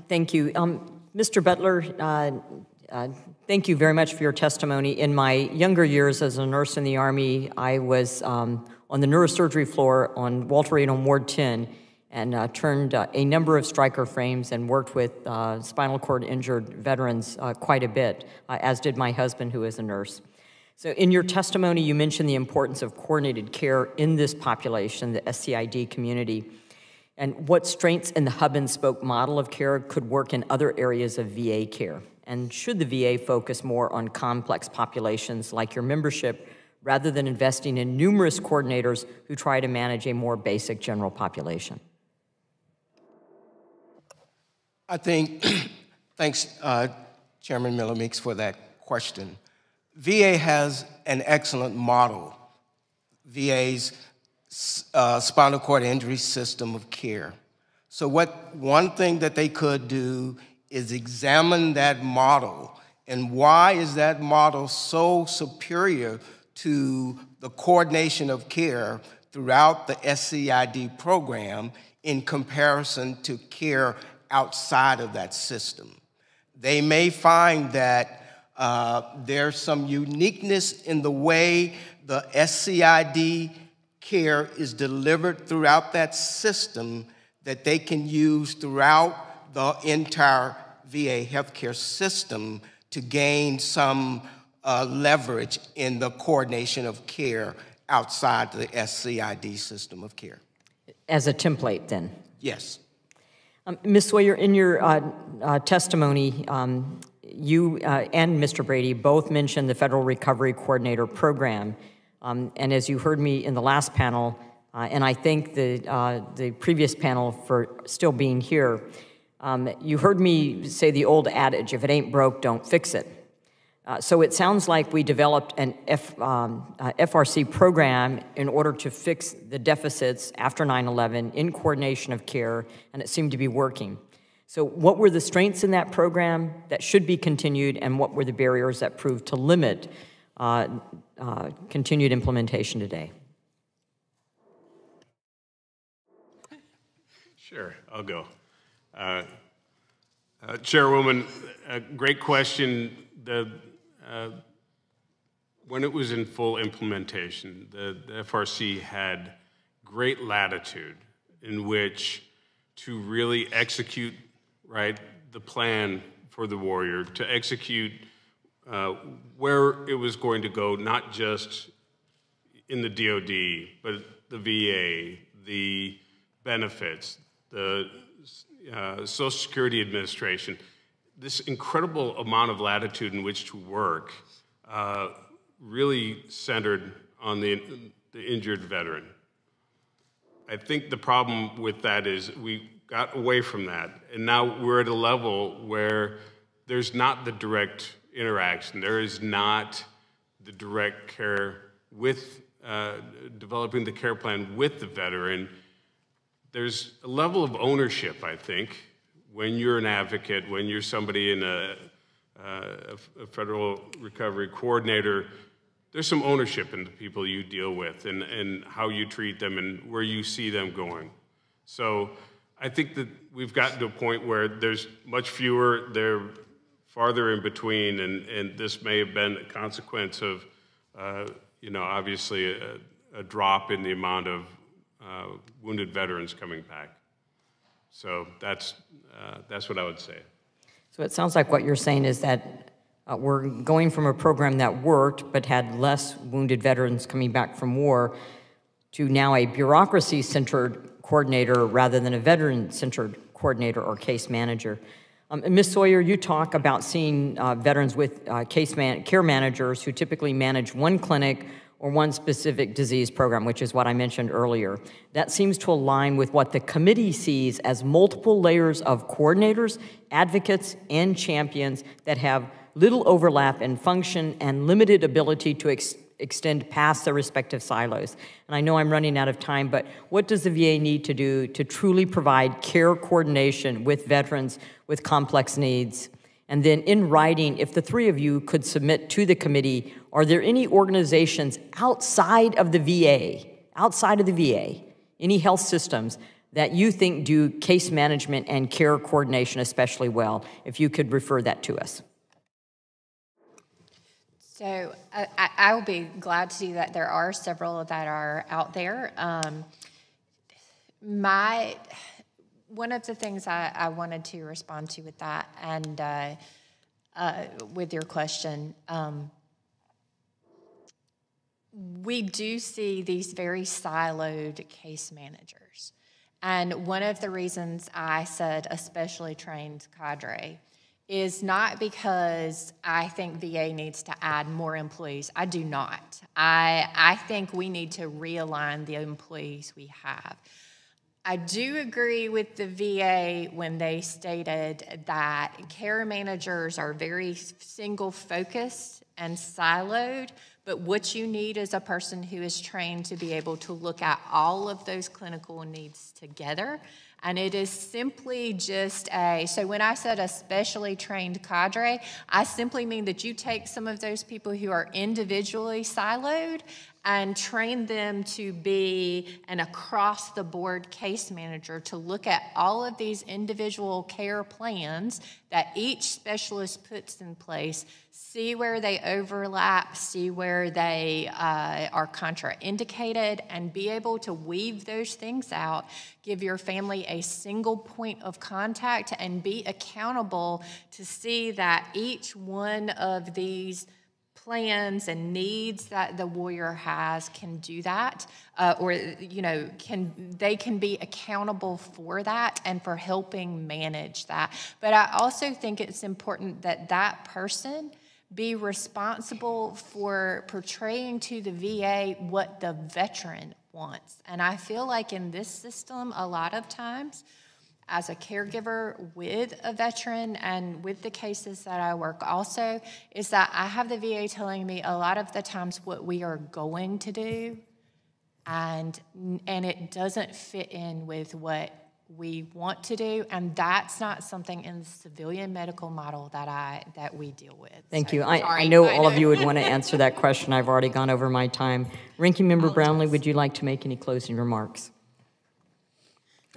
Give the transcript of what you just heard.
Thank you. Mr. Butler, thank you very much for your testimony. In my younger years as a nurse in the Army, I was on the neurosurgery floor on Walter Reed on Ward 10 and turned a number of striker frames and worked with spinal cord injured veterans quite a bit, as did my husband, who is a nurse. So in your testimony, you mentioned the importance of coordinated care in this population, the SCID community, and what strengths in the hub-and-spoke model of care could work in other areas of VA care. And should the VA focus more on complex populations like your membership rather than investing in numerous coordinators who try to manage a more basic general population? I think, thanks Chairman Miller-Meeks for that question. VA has an excellent model, VA's spinal cord injury system of care. So one thing that they could do is examine that model, and why is that model so superior to the coordination of care throughout the SCID program in comparison to care outside of that system. They may find that there's some uniqueness in the way the SCID care is delivered throughout that system that they can use throughout the entire VA healthcare system to gain some leverage in the coordination of care outside the SCID system of care. As a template, then? Yes. Ms. Sawyer, in your testimony, you and Mr. Brady both mentioned the Federal Recovery Coordinator Program. And as you heard me in the last panel, and I thank the previous panel for still being here, you heard me say the old adage, if it ain't broke, don't fix it. So it sounds like we developed an FRC program in order to fix the deficits after 9/11 in coordination of care, and it seemed to be working. So what were the strengths in that program that should be continued, and what were the barriers that proved to limit continued implementation today? Sure, I'll go. Chairwoman, great question. When it was in full implementation, the FRC had great latitude in which to really execute, right, the plan for the warrior, to execute where it was going to go, not just in the DOD, but the VA, the benefits, the Social Security Administration. This incredible amount of latitude in which to work really centered on the injured veteran. I think the problem with that is we got away from that, and now we're at a level where there's not the direct interaction. There is not the direct care with developing the care plan with the veteran. There's a level of ownership, I think, when you're an advocate, when you're somebody in a Federal Recovery Coordinator. There's some ownership in the people you deal with and how you treat them and where you see them going. So I think that we've gotten to a point where there's much fewer, they're farther in between, and this may have been a consequence of, you know, obviously a drop in the amount of wounded veterans coming back. So that's what I would say. So it sounds like what you're saying is that we're going from a program that worked but had less wounded veterans coming back from war to now a bureaucracy-centered coordinator rather than a veteran-centered coordinator or case manager. Ms. Sawyer, you talk about seeing veterans with care managers who typically manage one clinic or one specific disease program, which is what I mentioned earlier. That seems to align with what the committee sees as multiple layers of coordinators, advocates, and champions that have little overlap in function and limited ability to extend past their respective silos. And I know I'm running out of time, but what does the VA need to do to truly provide care coordination with veterans with complex needs? And then in writing, if the three of you could submit to the committee, are there any organizations outside of the VA, any health systems that you think do case management and care coordination especially well, if you could refer that to us. So I will be glad to do that. There are several that are out there. One of the things I wanted to respond to with that and with your question, we do see these very siloed case managers. And one of the reasons I said especially trained cadre is not because I think VA needs to add more employees. I do not. I think we need to realign the employees we have. I do agree with the VA when they stated that care managers are very single-focused and siloed, but what you need is a person who is trained to be able to look at all of those clinical needs together. And it is simply just so when I said a specially trained cadre, I simply mean that you take some of those people who are individually siloed and train them to be an across-the-board case manager to look at all of these individual care plans that each specialist puts in place, see where they overlap, see where they are contraindicated, and be able to weave those things out, give your family a single point of contact, and be accountable to see that each one of these plans and needs that the warrior has can do that, or they can be accountable for that and for helping manage that. But I also think it's important that that person be responsible for portraying to the VA what the veteran wants. And I feel like in this system, a lot of times, as a caregiver with a veteran and with the cases that I work also, is that I have the VA telling me a lot of the times what we are going to do, and it doesn't fit in with what we want to do, and that's not something in the civilian medical model that we deal with. Thank so, you. Sorry, I know all of you would want to answer that question. I've already gone over my time. Ranking Member Brownlee, would you like to make any closing remarks?